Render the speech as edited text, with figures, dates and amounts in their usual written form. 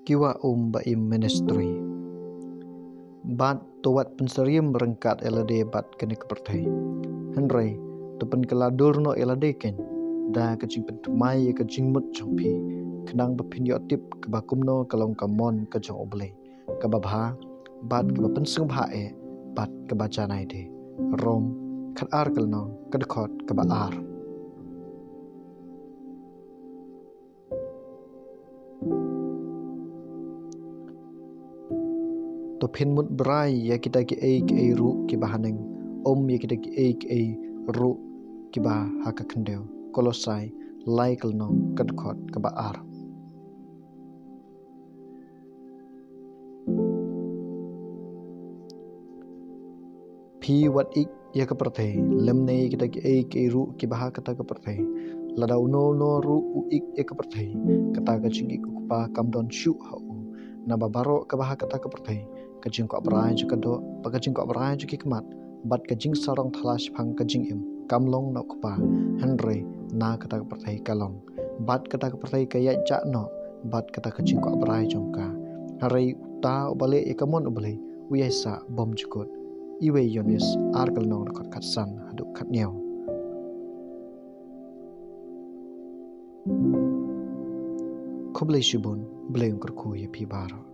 kiwa baim ministry bat towat penseriam berengkat elade bat kene kepertai henry tupen keladur no elade ken da kecing pentumai kecing mut champi kenang bepin yotip kebakum no kalong kamon kejong oble kababha bat kebapenseng bhae bat kebaca naide rom khat ar kalno kedkhot kebaar to pin mut brai ya kita ki ei ru ki bahaneng ya kita ki ei ru ki ba haka kendeu kolosai laikal no kedkhot kebaar pi wat ik ya ka perthai lemne kita ki ei ru ki ba kata ka perthai ladau no ru u ik ya ka perthai kata ka chingi ku pa kamdon shu ha u na babaro ka ba kata ka perthai kajing ko abrai ju kado pagajing ko abrai ju ki kmat bat kajing sarong thalash phang kajing im kamlong no kupa henry na kata ka perthai kalong bat kata ka perthai ka ya cha no bat kata kajing ko abrai jongka harai ta obale ikamon obale uyasa bom jukut iwe yonis argal no khot khatsan haduk khatnyau khoblei shibun bleng kurku ya pi baro